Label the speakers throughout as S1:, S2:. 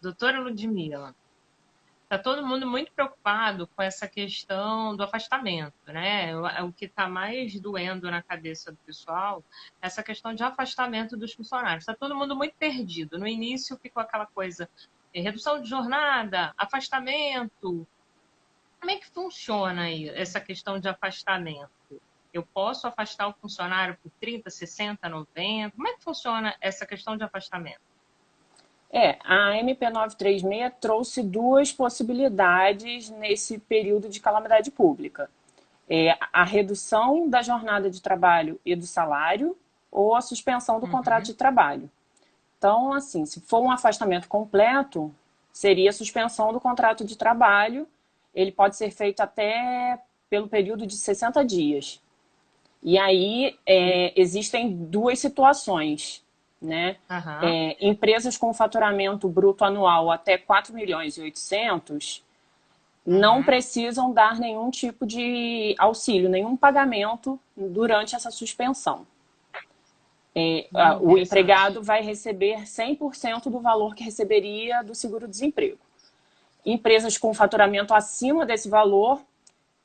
S1: Doutora Ludmila, está todo mundo muito preocupado com essa questão do afastamento, né? O que está mais doendo na cabeça do pessoal é essa questão de afastamento dos funcionários. Está todo mundo muito perdido. No início ficou aquela coisa, redução de jornada, afastamento. Como é que funciona aí essa questão de afastamento? Eu posso afastar o funcionário por 30, 60, 90? Como é que funciona essa questão de afastamento?
S2: A MP 936 trouxe duas possibilidades nesse período de calamidade pública. A redução da jornada de trabalho e do salário ou a suspensão do contrato de trabalho. Então, assim, se for um afastamento completo, seria a suspensão do contrato de trabalho. Ele pode ser feito até pelo período de 60 dias. E aí existem duas situações, né?
S1: Aham.
S2: Empresas com faturamento bruto anual até 4 milhões e 800 não
S1: Uhum.
S2: precisam dar nenhum tipo de auxílio, nenhum pagamento durante essa suspensão. O
S1: Interessante.
S2: empregado vai receber 100% do valor que receberia do seguro-desemprego. Empresas com faturamento acima desse valor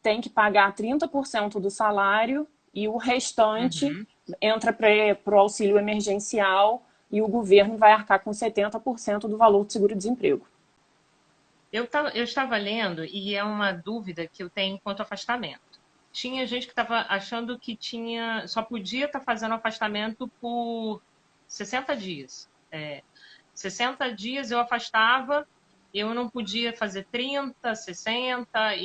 S2: têm que pagar 30% do salário e o restante
S1: Uhum.
S2: entra para o auxílio emergencial e o governo vai arcar com 70% do valor do seguro-desemprego.
S1: Eu estava lendo e é uma dúvida que eu tenho quanto ao afastamento. Tinha gente que estava achando que só podia estar fazendo afastamento por 60 dias. 60 dias eu afastava, eu não podia fazer 30, 60,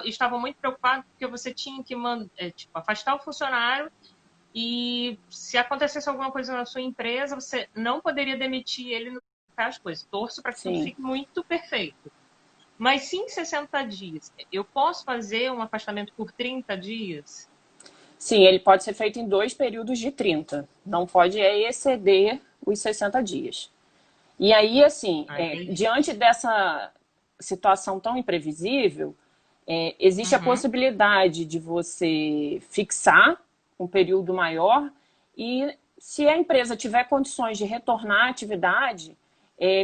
S1: estavam muito preocupados porque você tinha que afastar o funcionário e se acontecesse alguma coisa na sua empresa, você não poderia demitir ele no as coisas. Torço para que tudo
S2: Sim.
S1: fique muito perfeito. Mas se em 60 dias eu posso fazer um afastamento por 30 dias?
S2: Sim, ele pode ser feito em dois períodos de 30. Não pode exceder os 60 dias. E aí, assim,
S1: Ah, entendi.
S2: diante dessa situação tão imprevisível, existe a
S1: Uhum,
S2: possibilidade de você fixar um período maior e, se a empresa tiver condições de retornar à atividade,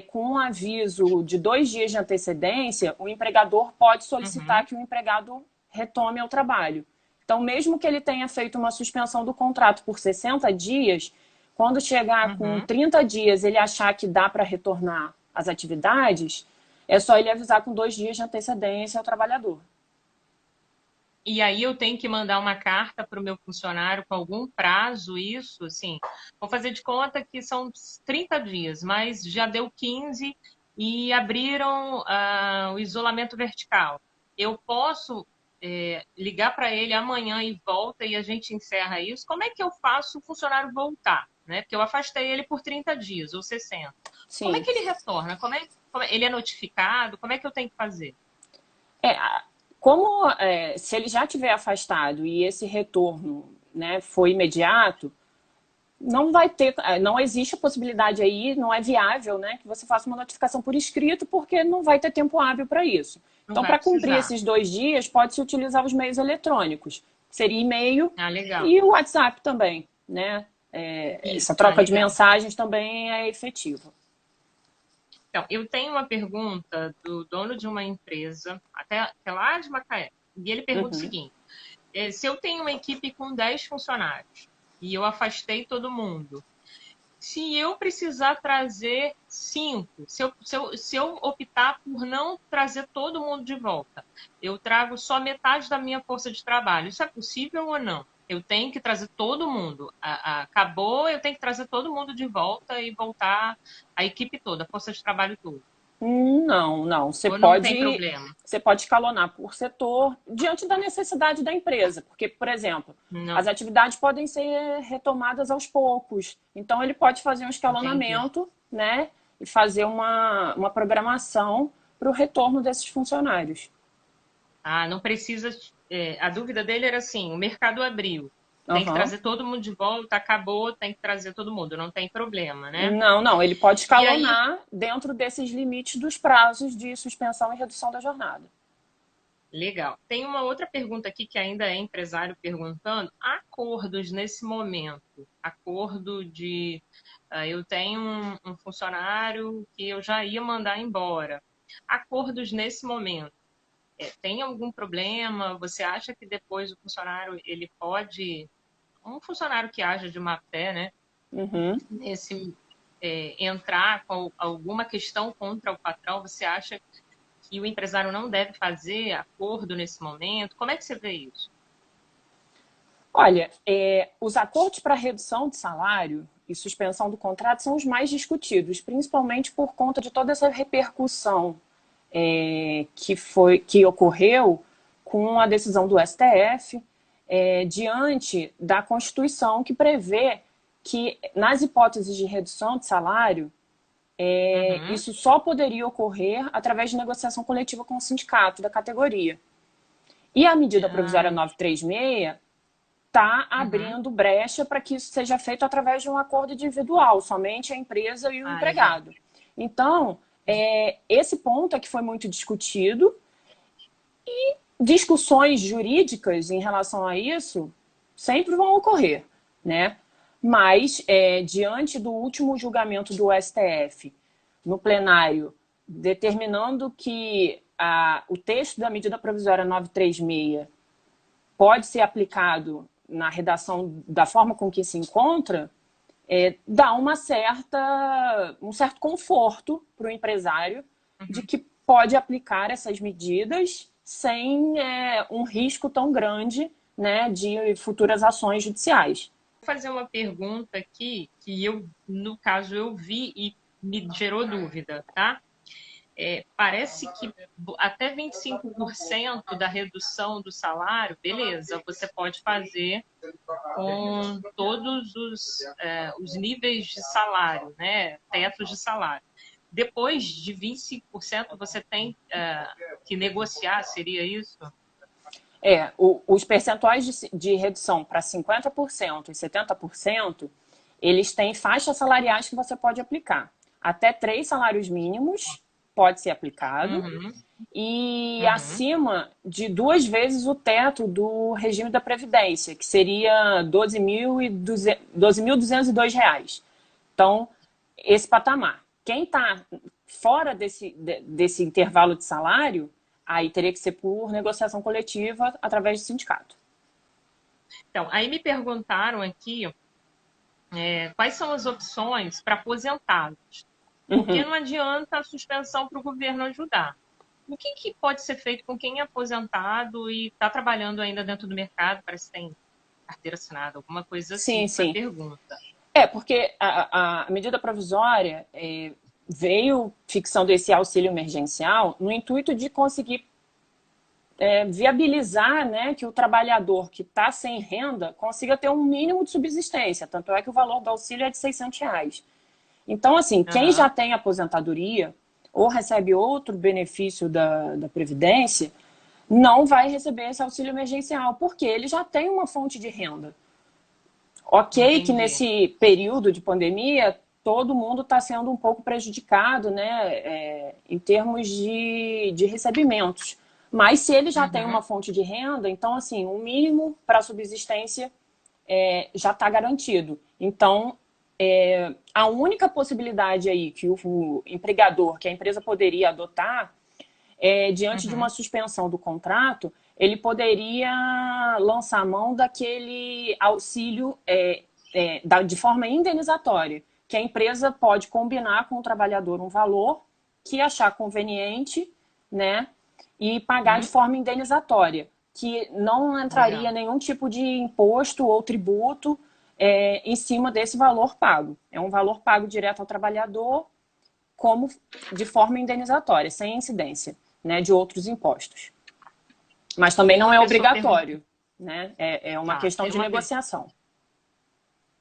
S2: com um aviso de 2 dias de antecedência, o empregador pode solicitar
S1: uhum,
S2: que o empregado retome ao trabalho. Então, mesmo que ele tenha feito uma suspensão do contrato por 60 dias, quando chegar com
S1: uhum.
S2: 30 dias ele achar que dá para retornar às atividades, é só ele avisar com 2 dias de antecedência ao trabalhador.
S1: E aí eu tenho que mandar uma carta para o meu funcionário com algum prazo, isso, assim, vou fazer de conta que são 30 dias, mas já deu 15 e abriram o isolamento vertical. Eu posso ligar para ele amanhã e volta e a gente encerra isso? Como é que eu faço o funcionário voltar? Né? Porque eu afastei ele por 30 dias ou 60. Como é
S2: Sim.
S1: que ele retorna? Ele é notificado? Como é que eu tenho que fazer?
S2: É, como se ele já tiver afastado e esse retorno, né, foi imediato, não vai ter, não existe a possibilidade aí, não é viável, né, que você faça uma notificação por escrito, porque não vai ter tempo hábil para isso.
S1: Não
S2: Então,
S1: vai
S2: para cumprir
S1: precisar.
S2: esses 2 dias, pode-se utilizar os meios eletrônicos, que seria e-mail
S1: Ah, legal.
S2: e o WhatsApp também, né? Essa
S1: Isso. Ah,
S2: troca de
S1: legal.
S2: mensagens também é efetiva.
S1: Então, eu tenho uma pergunta do dono de uma empresa, até que é lá de Macaé, e ele pergunta o
S2: Uhum.
S1: seguinte: se eu tenho uma equipe com 10 funcionários e eu afastei todo mundo, se eu precisar trazer 5, se eu optar por não trazer todo mundo de volta, eu trago só metade da minha força de trabalho, isso é possível ou não? Eu tenho que trazer todo mundo. Acabou, eu tenho que trazer todo mundo de volta e voltar a equipe toda, a força de trabalho toda.
S2: Não, não.
S1: Ou não tem problema?
S2: Você pode escalonar por setor diante da necessidade da empresa. Porque, por exemplo, as
S1: Não,
S2: atividades podem ser retomadas aos poucos. Então, ele pode fazer um
S1: entendi.
S2: escalonamento, né? E fazer uma programação para o retorno desses funcionários.
S1: Ah, não precisa. A dúvida dele era assim: o mercado abriu, tem que
S2: Uhum.
S1: trazer todo mundo de volta, acabou, tem que trazer todo mundo, não tem problema, né?
S2: Não, não. Ele pode
S1: E aí,
S2: escalonar dentro desses limites dos prazos de suspensão e redução da jornada.
S1: legal. Tem uma outra pergunta aqui que ainda é empresário perguntando: acordos nesse momento, acordo de Eu tenho um funcionário que eu já ia mandar embora. Acordos nesse momento. Tem algum problema? Você acha que depois o funcionário, ele pode... Um funcionário que haja de má fé, né?
S2: Uhum.
S1: Nesse, entrar com alguma questão contra o patrão, você acha que o empresário não deve fazer acordo nesse momento? Como é que você vê isso?
S2: Olha, os acordos para redução de salário e suspensão do contrato são os mais discutidos, principalmente por conta de toda essa repercussão que ocorreu com a decisão do STF, diante da Constituição, que prevê que, nas hipóteses de redução de salário, isso só poderia ocorrer através de negociação coletiva com o sindicato da categoria. E a medida provisória 936 está abrindo brecha para que isso seja feito através de um acordo individual, somente a empresa e o empregado. Então, esse ponto é que foi muito discutido e discussões jurídicas em relação a isso sempre vão ocorrer, né? Mas, diante do último julgamento do STF no plenário, determinando que o texto da medida provisória 936 pode ser aplicado na redação da forma com que se encontra, dá um certo conforto para o empresário de que pode aplicar essas medidas sem um risco tão grande, né, de futuras ações judiciais.
S1: Vou fazer uma pergunta aqui que eu, no caso, eu vi e me gerou dúvida, tá? Parece que até 25% da redução do salário, beleza, você pode fazer com todos os níveis de salário, né? Tetos de salário. Depois de 25%, você tem que negociar, seria isso?
S2: Os percentuais de redução para 50% e 70%, eles têm faixas salariais que você pode aplicar. Até 3 salários mínimos pode ser aplicado e acima de 2 vezes o teto do regime da Previdência, que seria R$ 12.202. Então, esse patamar. Quem está fora desse intervalo de salário, aí teria que ser por negociação coletiva através do sindicato.
S1: Então, aí me perguntaram aqui quais são as opções para aposentados. Porque não adianta a suspensão para o governo ajudar. O que pode ser feito com quem é aposentado e está trabalhando ainda dentro do mercado? Parece que tem carteira assinada, alguma coisa assim.
S2: Sim.
S1: Pergunta.
S2: Porque a medida provisória veio fixando esse auxílio emergencial no intuito de conseguir viabilizar, né, que o trabalhador que está sem renda consiga ter um mínimo de subsistência. Tanto é que o valor do auxílio é de R$600. Então, assim, quem já tem aposentadoria ou recebe outro benefício da Previdência, não vai receber esse auxílio emergencial, porque ele já tem uma fonte de renda. Ok, que nesse período de pandemia, todo mundo está sendo um pouco prejudicado, né, em termos de recebimentos. Mas se ele já tem uma fonte de renda, então, assim, o mínimo para a subsistência já está garantido. Então, a única possibilidade aí que o empregador, que a empresa poderia adotar, diante de uma suspensão do contrato, ele poderia lançar mão daquele auxílio de forma indenizatória, que a empresa pode combinar com o trabalhador um valor que achar conveniente, né, e pagar de forma indenizatória, que não entraria nenhum tipo de imposto ou tributo em cima desse valor pago. É um valor pago direto ao trabalhador, como de forma indenizatória, sem incidência, né, de outros impostos. Mas também não é obrigatório, né? É uma questão de negociação.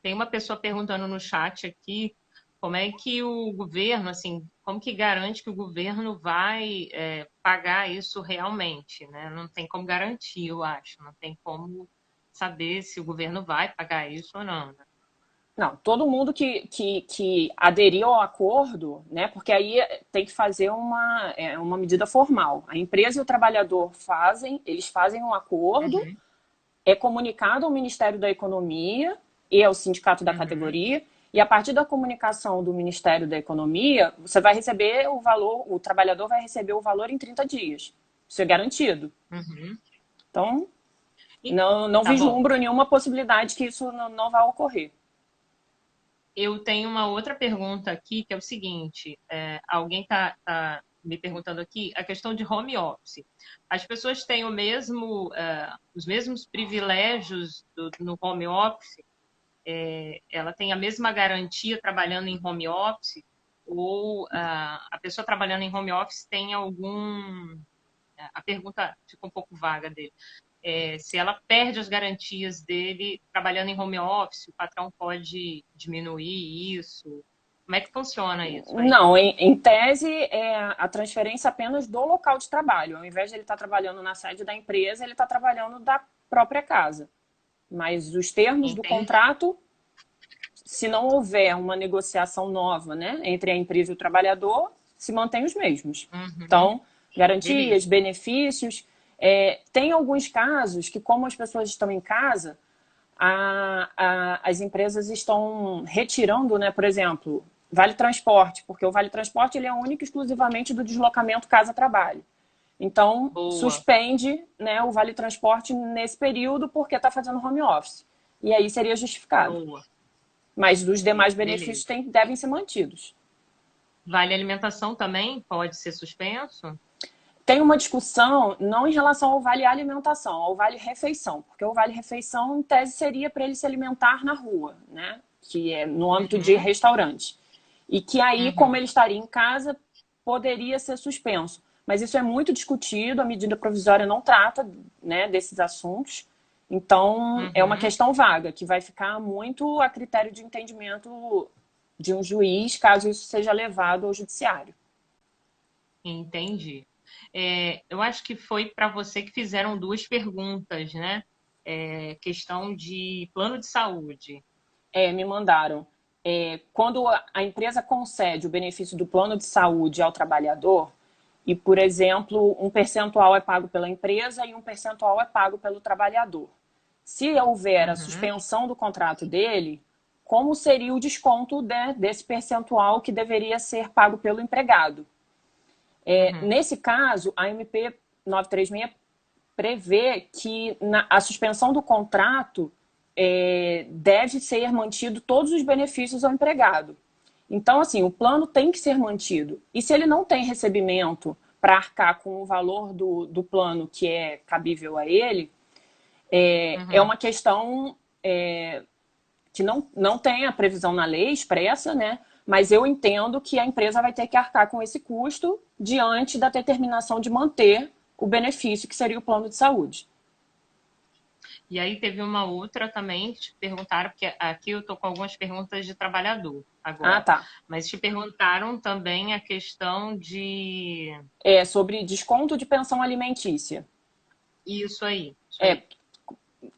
S1: Tem uma pessoa perguntando no chat aqui como é que o governo, assim, como que garante que o governo vai pagar isso realmente, né? Não tem como garantir, eu acho. Não tem como saber se o governo vai pagar isso ou não, né?
S2: Não, todo mundo que aderiu ao acordo, né? Porque aí tem que fazer uma medida formal. A empresa e o trabalhador eles fazem um acordo, é comunicado ao Ministério da Economia, e ao sindicato da
S1: Uhum.
S2: categoria, e a partir da comunicação do Ministério da Economia, você vai receber o valor, o trabalhador vai receber o valor em 30 dias. Isso é garantido.
S1: Uhum.
S2: Então,
S1: E,
S2: não
S1: tá bom.
S2: vislumbro nenhuma possibilidade que isso não vá ocorrer.
S1: Eu tenho uma outra pergunta aqui, que é o seguinte: alguém está me perguntando aqui a questão de home office. As pessoas têm os mesmos privilégios no home office? Ela tem a mesma garantia trabalhando em home office? Ou a pessoa trabalhando em home office tem algum. A pergunta fica um pouco vaga dele. Se ela perde as garantias dele trabalhando em home office, o patrão pode diminuir isso? Como é que funciona isso aí?
S2: Não, em tese, é a transferência apenas do local de trabalho. Ao invés de ele estar trabalhando na sede da empresa, ele está trabalhando da própria casa. Mas os termos do
S1: Entende?
S2: contrato, se não houver uma negociação nova, né, entre a empresa e o trabalhador, se mantém os mesmos.
S1: Uhum.
S2: Então, garantias,
S1: Beleza.
S2: benefícios. Tem alguns casos que, como as pessoas estão em casa, as empresas estão retirando, né, por exemplo, vale transporte, porque o vale transporte ele é único e exclusivamente do deslocamento casa-trabalho. Então,
S1: Boa,
S2: suspende, né, o vale transporte nesse período porque está fazendo home office. E aí seria justificado.
S1: boa.
S2: Mas os demais benefícios
S1: Beleza.
S2: devem ser mantidos.
S1: Vale alimentação também pode ser suspenso?
S2: Tem uma discussão não em relação ao vale alimentação, ao vale refeição, porque o vale refeição, em tese, seria para ele se alimentar na rua, né? Que é no âmbito de
S1: Uhum.
S2: restaurante. E que aí, como
S1: Uhum.
S2: ele estaria em casa, poderia ser suspenso. Mas isso é muito discutido, a medida provisória não trata, né, desses assuntos. Então, é uma
S1: Uhum.
S2: questão vaga, que vai ficar muito a critério de entendimento de um juiz, caso isso seja levado ao judiciário.
S1: Entendi. Eu acho que foi para você que fizeram duas perguntas, né? Questão de plano de saúde.
S2: Me mandaram. Quando a empresa concede o benefício do plano de saúde ao trabalhador, e, por exemplo, um percentual é pago pela empresa e um percentual é pago pelo trabalhador. Se houver a
S1: Uhum.
S2: suspensão do contrato dele, como seria o desconto, né, desse percentual que deveria ser pago pelo empregado?
S1: Uhum.
S2: Nesse caso, a MP 936 prevê que a suspensão do contrato deve ser mantido todos os benefícios ao empregado. Então, assim, o plano tem que ser mantido. E se ele não tem recebimento para arcar com o valor do plano que é cabível a ele, é
S1: Uhum.
S2: uma questão que não tem a previsão na lei expressa, né? Mas eu entendo que a empresa vai ter que arcar com esse custo diante da determinação de manter o benefício que seria o plano de saúde.
S1: E aí teve uma outra também que te perguntaram, porque aqui eu estou com algumas perguntas de trabalhador
S2: Ah,
S1: agora,
S2: tá.
S1: mas te perguntaram também a questão de
S2: Sobre desconto de pensão alimentícia.
S1: isso aí, isso
S2: É,
S1: aí.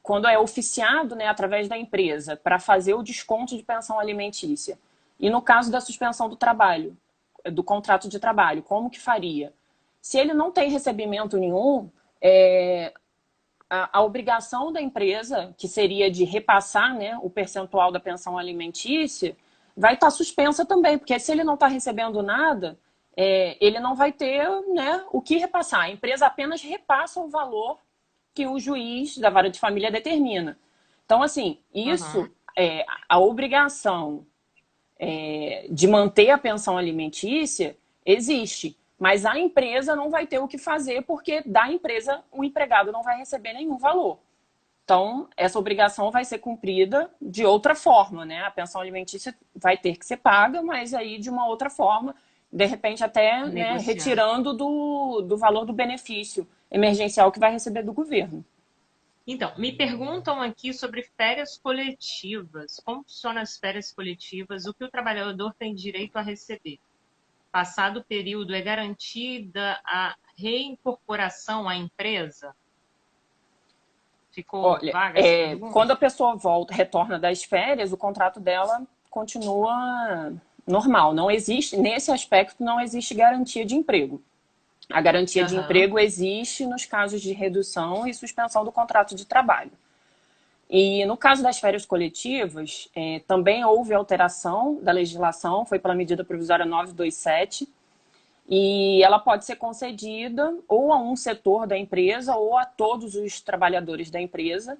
S2: quando é oficiado, né, através da empresa para fazer o desconto de pensão alimentícia. E no caso da suspensão do trabalho, do contrato de trabalho, como que faria? Se ele não tem recebimento nenhum, a obrigação da empresa, que seria de repassar, né, o percentual da pensão alimentícia, vai estar suspensa também, porque se ele não está recebendo nada, ele não vai ter, né, o que repassar. A empresa apenas repassa o valor que o juiz da vara de família determina. Então, assim,
S1: Uhum.
S2: isso, a obrigação de manter a pensão alimentícia existe, mas a empresa não vai ter o que fazer porque da empresa o empregado não vai receber nenhum valor. Então, essa obrigação vai ser cumprida de outra forma, né? A pensão alimentícia vai ter que ser paga, mas aí de uma outra forma, de repente até, né,
S1: Negociando.
S2: retirando do valor do benefício emergencial que vai receber do governo.
S1: Então, me perguntam aqui sobre férias coletivas. Como funcionam as férias coletivas? O que o trabalhador tem direito a receber? Passado o período, é garantida a reincorporação à empresa? Ficou
S2: Olha,
S1: vaga essa pergunta?
S2: quando a pessoa volta, retorna das férias, o contrato dela continua normal. Não existe, nesse aspecto, não existe garantia de emprego. A garantia de
S1: Aham.
S2: emprego existe nos casos de redução e suspensão do contrato de trabalho. E no caso das férias coletivas, também houve alteração da legislação, foi pela medida provisória 927, e ela pode ser concedida ou a um setor da empresa ou a todos os trabalhadores da empresa,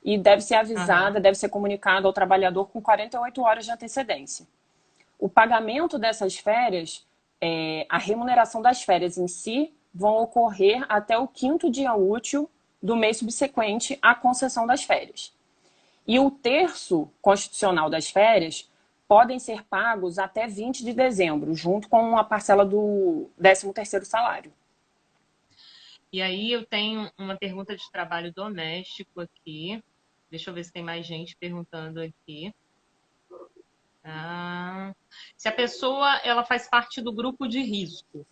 S2: e deve ser
S1: Aham.
S2: avisada, deve ser comunicada ao trabalhador com 48 horas de antecedência. O pagamento dessas férias, a remuneração das férias em si, vão ocorrer até o 5º dia útil do mês subsequente à concessão das férias. E o terço constitucional das férias podem ser pagos até 20 de dezembro, junto com a parcela do 13º salário.
S1: E aí eu tenho uma pergunta de trabalho doméstico aqui. Deixa eu ver se tem mais gente perguntando aqui. Se a pessoa ela faz parte do grupo de risco,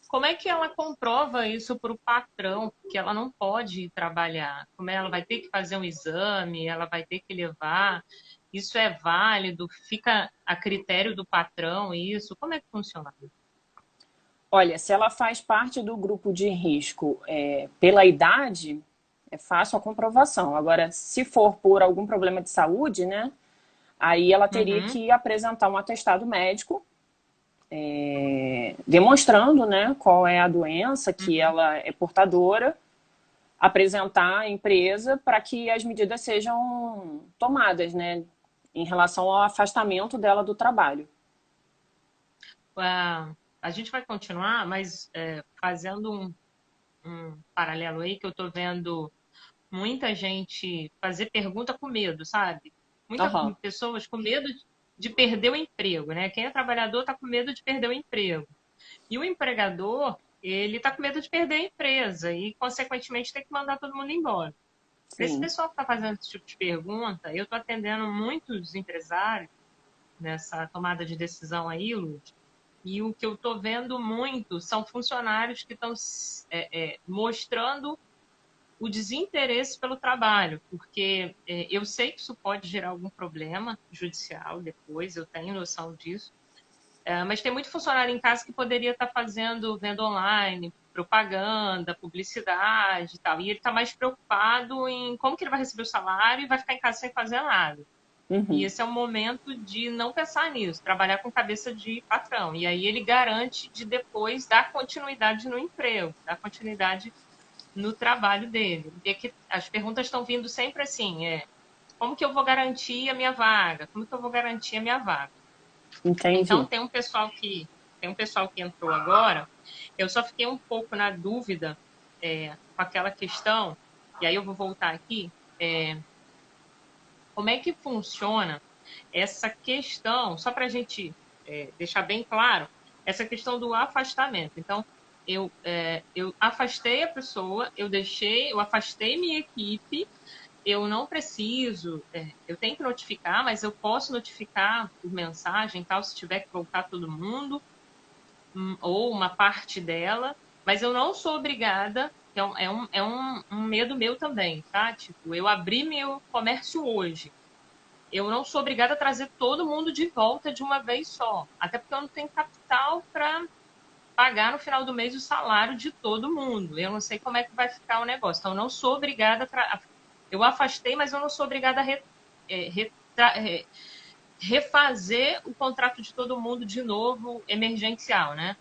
S1: como é que ela comprova isso para o patrão, que ela não pode ir trabalhar? Como ela vai ter que fazer um exame, ela vai ter que levar? Isso é válido? Fica a critério do patrão isso? Como é que funciona?
S2: Olha, se ela faz parte do grupo de risco pela idade, é fácil a comprovação. Agora, se for por algum problema de saúde, né, aí ela teria
S1: Uhum,
S2: que apresentar um atestado médico demonstrando, né, qual é a doença que
S1: uhum.
S2: ela é portadora, apresentar à empresa para que as medidas sejam tomadas, né, em relação ao afastamento dela do trabalho.
S1: A gente vai continuar, mas fazendo um paralelo aí, que eu estou vendo muita gente fazer pergunta com medo, sabe? Muitas
S2: Aham,
S1: pessoas com medo de perder o emprego, né? Quem é trabalhador está com medo de perder o emprego. E o empregador, ele está com medo de perder a empresa e, consequentemente, tem que mandar todo mundo embora. Para esse
S2: sim.
S1: pessoal que está fazendo esse tipo de pergunta, eu estou atendendo muitos empresários nessa tomada de decisão aí, Lud, e o que eu estou vendo muito são funcionários que estão mostrando o desinteresse pelo trabalho, porque eu sei que isso pode gerar algum problema judicial depois, eu tenho noção disso, mas tem muito funcionário em casa que poderia estar fazendo venda online, propaganda, publicidade e tal, e ele está mais preocupado em como que ele vai receber o salário e vai ficar em casa sem fazer nada. E
S2: Uhum.
S1: esse é o momento de não pensar nisso, trabalhar com cabeça de patrão. E aí ele garante de depois dar continuidade no emprego, dar continuidade no trabalho dele. E que as perguntas estão vindo sempre assim, como que eu vou garantir a minha vaga? Como que eu vou garantir a minha vaga? Então
S2: Entendi.
S1: tem um pessoal que entrou agora. Eu só fiquei um pouco na dúvida com aquela questão. E aí eu vou voltar aqui. Como é que funciona essa questão? Só para a gente deixar bem claro, essa questão do afastamento. Então eu afastei a pessoa, eu afastei minha equipe, eu não preciso, eu tenho que notificar, mas eu posso notificar por mensagem, tal, se tiver que voltar todo mundo, ou uma parte dela, mas eu não sou obrigada, que um medo meu também, tá? Tipo, eu abri meu comércio hoje. Eu não sou obrigada a trazer todo mundo de volta de uma vez só. Até porque eu não tenho capital para pagar no final do mês o salário de todo mundo. Eu não sei como é que vai ficar o negócio. Então, eu não sou obrigada a. Eu afastei, mas eu não sou obrigada a refazer o contrato de todo mundo de novo, emergencial, né?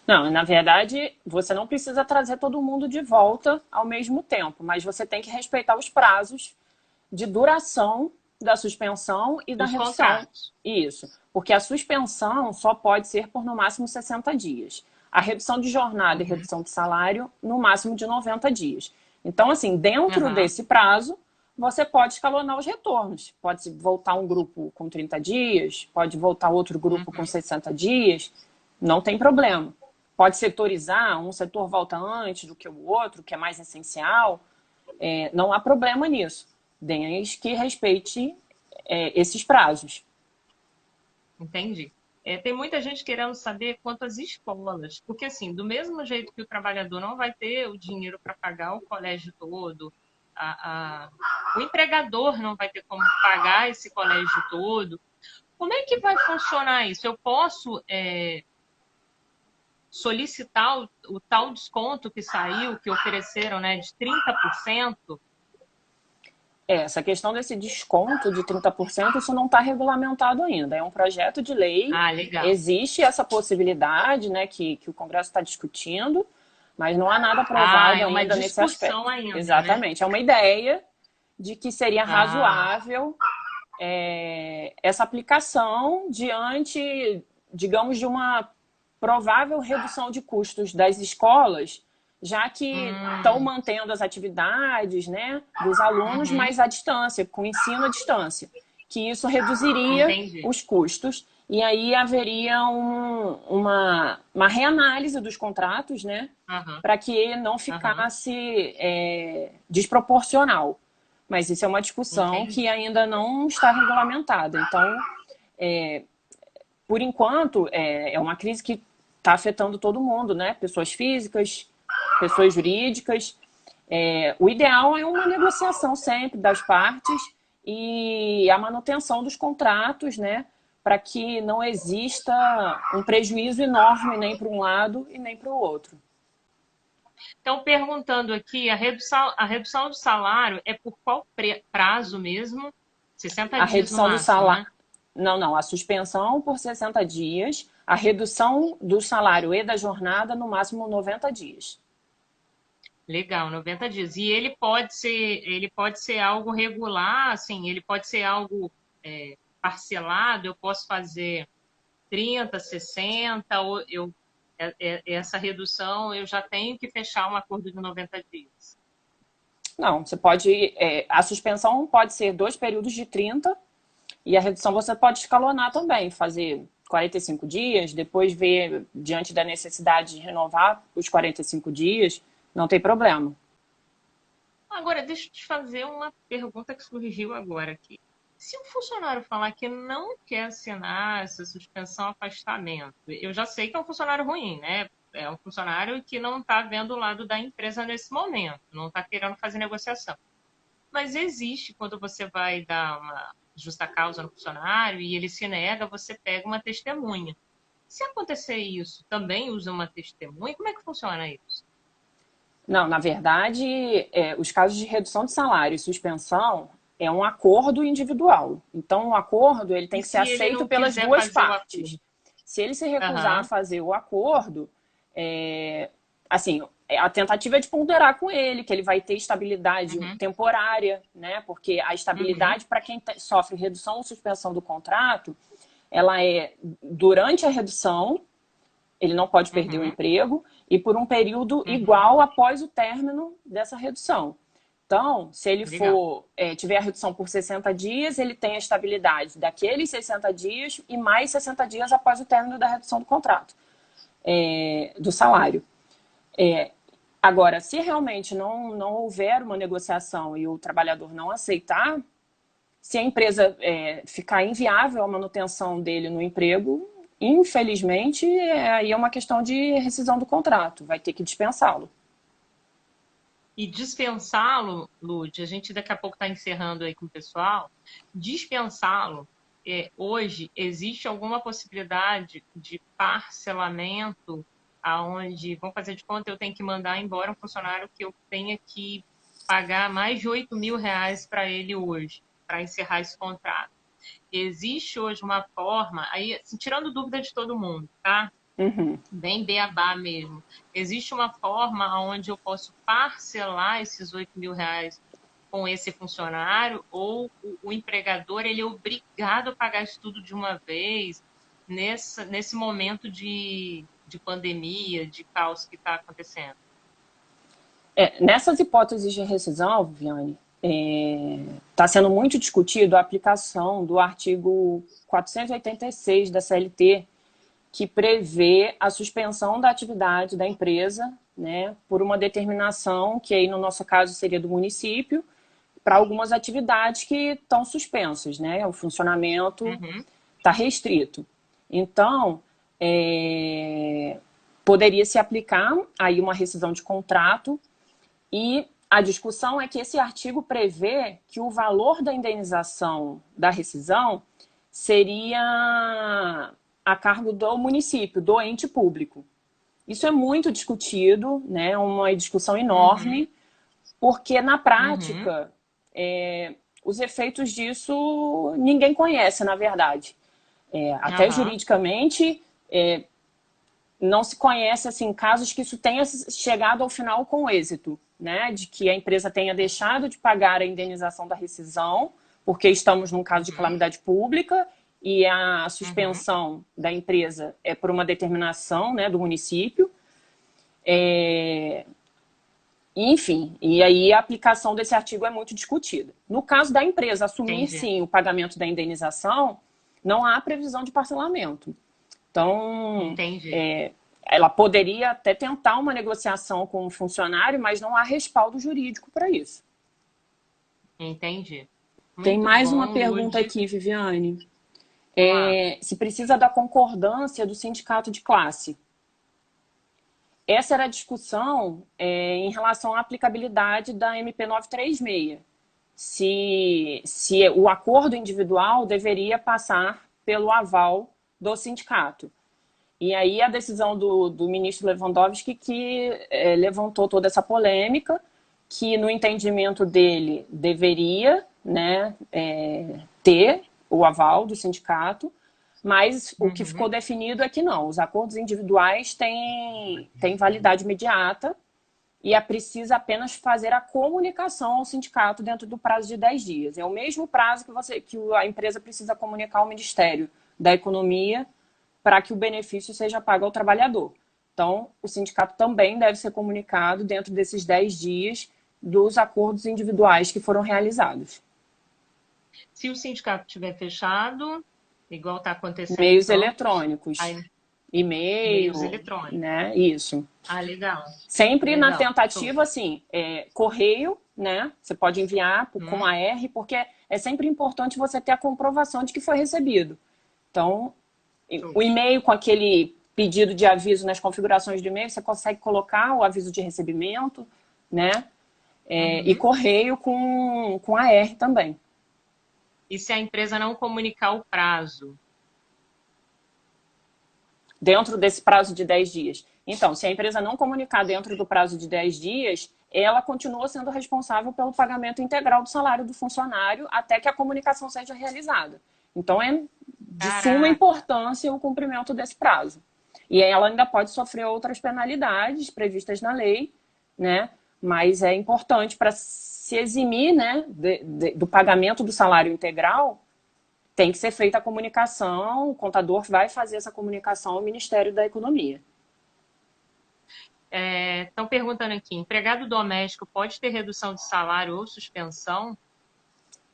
S2: Não, na verdade, você não precisa trazer todo mundo de volta ao mesmo tempo, mas você tem que respeitar os prazos de duração da suspensão e da
S1: Dos
S2: redução.
S1: contratos.
S2: Isso, porque a suspensão só pode ser por no máximo 60 dias. A redução de jornada e
S1: Uhum.
S2: redução de salário no máximo de 90 dias. Então, assim, dentro
S1: Uhum.
S2: desse prazo, você pode escalonar os retornos. Pode voltar um grupo com 30 dias, pode voltar outro grupo com
S1: Uhum.
S2: 60 dias, não tem problema. Pode setorizar, um setor volta antes do que o outro, que é mais essencial, não há problema nisso, desde que respeite esses prazos.
S1: Entendi. Tem muita gente querendo saber quanto às escolas, porque assim, do mesmo jeito que o trabalhador não vai ter o dinheiro para pagar o colégio todo, o empregador não vai ter como pagar esse colégio todo. Como é que vai funcionar isso? Eu posso solicitar o tal desconto que saiu, que ofereceram, né, de 30%?
S2: essa questão desse desconto de 30%, isso não está regulamentado ainda. É um projeto de lei,
S1: Ah, legal.
S2: existe essa possibilidade, né, que o Congresso está discutindo, mas não há nada
S1: Ah,
S2: aprovado
S1: é uma
S2: ainda nesse
S1: discussão
S2: aspecto.
S1: ainda, né?
S2: Exatamente. É uma ideia de que seria
S1: Ah,
S2: razoável essa aplicação diante, digamos, de uma provável redução de custos das escolas, já que estão
S1: hum,
S2: mantendo as atividades, né, dos alunos,
S1: uhum,
S2: mas à distância, com ensino à distância, que isso reduziria
S1: entendi.
S2: os custos e aí haveria uma reanálise dos contratos, né,
S1: Aham,
S2: para que não
S1: aham,
S2: ficasse desproporcional. Mas isso é uma discussão que
S1: entendi.
S2: ainda não está regulamentada. Então, por enquanto, é uma crise que está afetando todo mundo, né? Pessoas físicas, pessoas jurídicas. O ideal é uma negociação sempre das partes e a manutenção dos contratos, né? Para que não exista um prejuízo enorme nem para um lado e nem para o outro.
S1: Então, perguntando aqui, a redução do salário é por qual prazo mesmo? 60
S2: A
S1: dias no
S2: redução do
S1: máximo,
S2: salário.
S1: né?
S2: Não, a suspensão por 60 dias, a redução do salário e da jornada no máximo 90 dias.
S1: Legal, 90 dias. E ele pode ser algo regular, assim, ele pode ser algo parcelado, eu posso fazer 30, 60, ou essa redução eu já tenho que fechar um acordo de 90 dias.
S2: Não, você pode. A suspensão pode ser 2 períodos de 30 e a redução você pode escalonar também, fazer 45 dias, depois ver diante da necessidade de renovar os 45 dias, não tem problema.
S1: Agora, deixa eu te fazer uma pergunta que surgiu agora aqui. Se um funcionário falar que não quer assinar essa suspensão afastamento, eu já sei que é um funcionário ruim, né? É um funcionário que não está vendo o lado da empresa nesse momento, não está querendo fazer negociação. Mas existe, quando você vai dar uma justa causa no funcionário e ele se nega, você pega uma testemunha. Se acontecer isso, também usa uma testemunha? Como é que funciona isso?
S2: Não, na verdade, os casos de redução de salário e suspensão é um acordo individual. Então, o acordo ele tem
S1: E
S2: que ser
S1: se ele
S2: aceito
S1: não
S2: pelas
S1: quiser
S2: duas
S1: fazer o
S2: partes.
S1: acordo?
S2: Se ele se recusar a
S1: Aham,
S2: fazer o acordo, assim, a tentativa é de ponderar com ele que ele vai ter estabilidade
S1: uhum,
S2: temporária, né? Porque a
S1: uhum,
S2: estabilidade para quem sofre redução ou suspensão do contrato, ela é durante a redução, ele não pode perder o
S1: uhum,
S2: emprego, e por um período
S1: uhum.
S2: igual após o término dessa redução. Então, se ele
S1: Legal.
S2: tiver a redução por 60 dias, ele tem a estabilidade daqueles 60 dias e mais 60 dias após o término da redução do contrato, do salário. Agora, se realmente não houver uma negociação e o trabalhador não aceitar, se a empresa ficar inviável a manutenção dele no emprego, infelizmente, aí é uma questão de rescisão do contrato, vai ter que dispensá-lo.
S1: E dispensá-lo, Lud, a gente daqui a pouco está encerrando aí com o pessoal. Dispensá-lo, hoje, existe alguma possibilidade de parcelamento aonde, vamos fazer de conta, eu tenho que mandar embora um funcionário que eu tenha que pagar mais de R$ 8.000 para ele hoje, para encerrar esse contrato. Existe hoje uma forma, aí, assim, tirando dúvida de todo mundo, tá?
S2: Uhum.
S1: Bem beabá mesmo. Existe uma forma onde eu posso parcelar esses R$ 8.000 com esse funcionário ou o empregador ele é obrigado a pagar isso tudo de uma vez nesse momento de pandemia, de caos que está acontecendo?
S2: Nessas hipóteses de rescisão, Viviane, está sendo muito discutido a aplicação do artigo 486 da CLT, que prevê a suspensão da atividade da empresa, né, por uma determinação que aí no nosso caso seria do município, para algumas atividades que estão suspensas, né, o funcionamento
S1: Uhum,
S2: está restrito. Então, poderia se aplicar aí uma rescisão de contrato e a discussão é que esse artigo prevê que o valor da indenização da rescisão seria a cargo do município, do ente público. Isso é muito discutido, né? Uma discussão
S1: uhum,
S2: enorme, porque na
S1: uhum.
S2: prática os efeitos disso ninguém conhece, na verdade. Até
S1: Aham.
S2: juridicamente, não se conhece assim, casos que isso tenha chegado ao final com êxito, né? De que a empresa tenha deixado de pagar a indenização da rescisão, porque estamos num caso de
S1: Uhum.
S2: calamidade pública e a
S1: Uhum.
S2: suspensão da empresa é por uma determinação, né, do município. Enfim, e aí a aplicação desse artigo é muito discutida. No caso da empresa assumir,
S1: Entendi.
S2: sim, o pagamento da indenização, não há previsão de parcelamento. Então,
S1: Entendi.
S2: ela poderia até tentar uma negociação com o funcionário, mas não há respaldo jurídico para isso.
S1: Entendi.
S2: Tem
S1: Muito
S2: mais uma
S1: bom,
S2: pergunta
S1: Lude.
S2: aqui, Viviane.
S1: Vamos lá.
S2: Se precisa da concordância do sindicato de classe. Essa era a discussão em relação à aplicabilidade da MP 936. Se o acordo individual deveria passar pelo aval do sindicato. E aí a decisão do ministro Lewandowski que levantou toda essa polêmica, que no entendimento dele deveria, né, ter o aval do sindicato, mas o que ficou
S1: Uhum.
S2: definido é que não, os acordos individuais têm validade imediata e é preciso apenas fazer a comunicação ao sindicato dentro do prazo de 10 dias. É o mesmo prazo que a empresa precisa comunicar ao Ministério da Economia para que o benefício seja pago ao trabalhador. Então, o sindicato também deve ser comunicado dentro desses 10 dias dos acordos individuais que foram realizados.
S1: Se o sindicato tiver fechado, igual está acontecendo em
S2: Meios
S1: Campos,
S2: eletrônicos,
S1: aí
S2: e-mail,
S1: meios eletrônicos.
S2: né? Isso.
S1: Ah, legal.
S2: Sempre na
S1: Legal. Show.
S2: tentativa, assim, correio, né? Você pode enviar com
S1: Hum,
S2: a R, porque é sempre importante você ter a comprovação de que foi recebido. Então,
S1: show.
S2: o e-mail com aquele pedido de aviso nas configurações do e-mail, você consegue colocar o aviso de recebimento, né? E
S1: Uhum.
S2: correio com a R também.
S1: E se a empresa não comunicar o prazo?
S2: Dentro desse prazo de 10 dias. Então, se a empresa não comunicar dentro do prazo de 10 dias, ela continua sendo responsável pelo pagamento integral do salário do funcionário até que a comunicação seja realizada. Então, é de suma
S1: Caraca.
S2: importância o cumprimento desse prazo. E ela ainda pode sofrer outras penalidades previstas na lei, né? Mas é importante para se eximir, né, do pagamento do salário integral, tem que ser feita a comunicação, o contador vai fazer essa comunicação ao Ministério da Economia.
S1: Estão perguntando aqui, empregado doméstico pode ter redução de salário ou suspensão?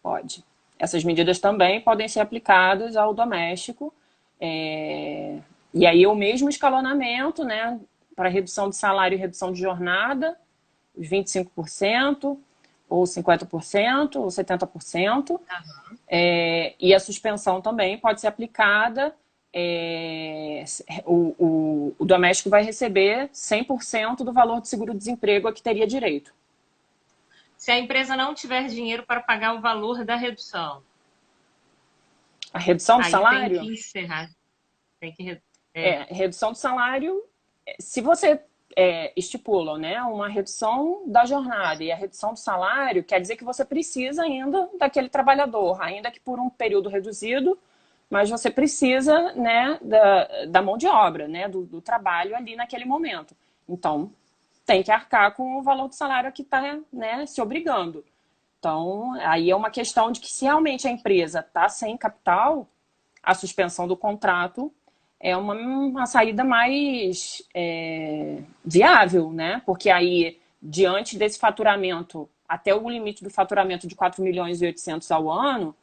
S2: Pode. Essas medidas também podem ser aplicadas ao doméstico. E aí o mesmo escalonamento, né, para redução de salário e redução de jornada, 25%, ou 50%, ou 70%. E a suspensão também pode ser aplicada. O doméstico vai receber 100% do valor de seguro-desemprego a que teria direito.
S1: Se a empresa não tiver dinheiro para pagar o valor da redução,
S2: A redução do
S1: aí tem
S2: salário
S1: que encerrar. Tem que.
S2: redução do salário, se você estipula, né, uma redução da jornada e a redução do salário, quer dizer que você precisa ainda daquele trabalhador, ainda que por um período reduzido, mas você precisa, né, da mão de obra, né, do trabalho ali naquele momento. Então, tem que arcar com o valor do salário que está, né, se obrigando. Então, aí é uma questão de que se realmente a empresa está sem capital, a suspensão do contrato é uma saída mais viável, né? Porque aí, diante desse faturamento, até o limite do faturamento de 4 milhões e 800 ao ano,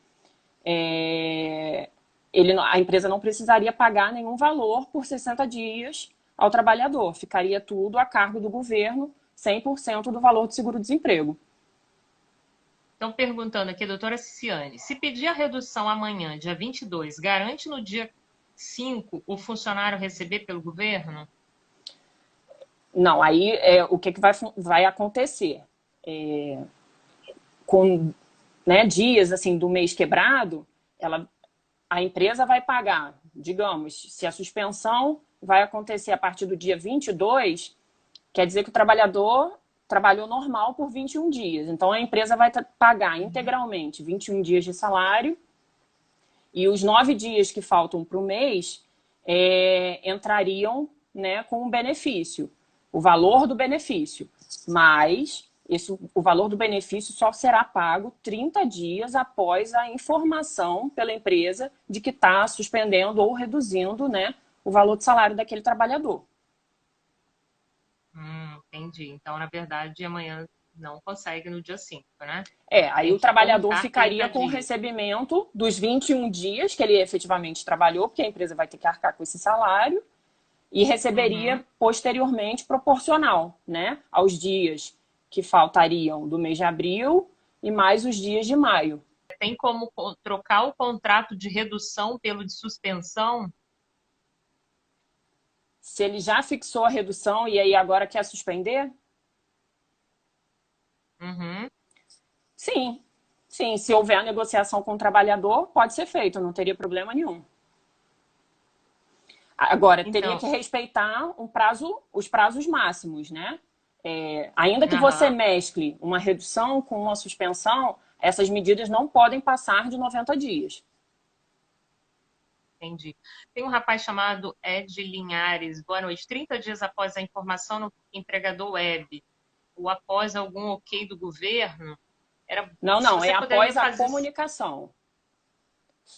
S2: a empresa não precisaria pagar nenhum valor por 60 dias ao trabalhador. Ficaria tudo a cargo do governo, 100% do valor do seguro-desemprego.
S1: Estão perguntando aqui, doutora Ciciane, se pedir a redução amanhã, dia 22, garante no dia 5 o funcionário receber pelo governo?
S2: Não, aí o que vai acontecer? Com, né, dias assim do mês quebrado, a empresa vai pagar, digamos, se a suspensão vai acontecer a partir do dia 22, quer dizer que o trabalhador trabalhou normal por 21 dias. Então, a empresa vai pagar integralmente 21 dias de salário e os 9 dias que faltam para o mês entrariam, né, com um benefício, o valor do benefício. Mas o valor do benefício só será pago 30 dias após a informação pela empresa de que está suspendendo ou reduzindo, né, o valor de salário daquele trabalhador.
S1: Entendi. Então, na verdade, amanhã não consegue no dia 5, né?
S2: Aí o trabalhador ficaria
S1: 30
S2: com o
S1: dias.
S2: recebimento dos 21 dias que ele efetivamente trabalhou, porque a empresa vai ter que arcar com esse salário, e receberia posteriormente proporcional, né, aos dias que faltariam do mês de abril e mais os dias de maio.
S1: Tem como trocar o contrato de redução pelo de suspensão?
S2: Se ele já fixou a redução e aí agora quer suspender? Sim. Sim, se houver a negociação com o trabalhador, pode ser feito, não teria problema nenhum. Agora, teria que respeitar os prazos máximos, né? Ainda que você mescle uma redução com uma suspensão, essas medidas não podem passar de 90 dias.
S1: Entendi. Tem um rapaz chamado Ed Linhares. Boa noite. 30 dias após a informação no empregador web, ou após algum ok do governo?
S2: Não, é após a comunicação.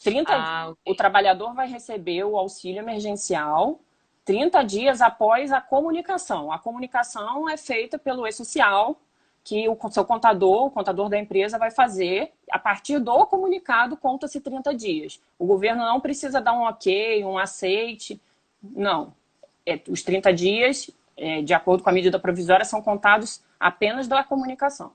S2: 30,
S1: okay.
S2: O trabalhador vai receber o auxílio emergencial 30 dias após a comunicação. A comunicação é feita pelo e-social, que o seu contador, o contador da empresa, vai fazer. A partir do comunicado, conta-se 30 dias. O governo não precisa dar um ok, um aceite. Não. Os 30 dias, de acordo com a medida provisória, são contados apenas da comunicação.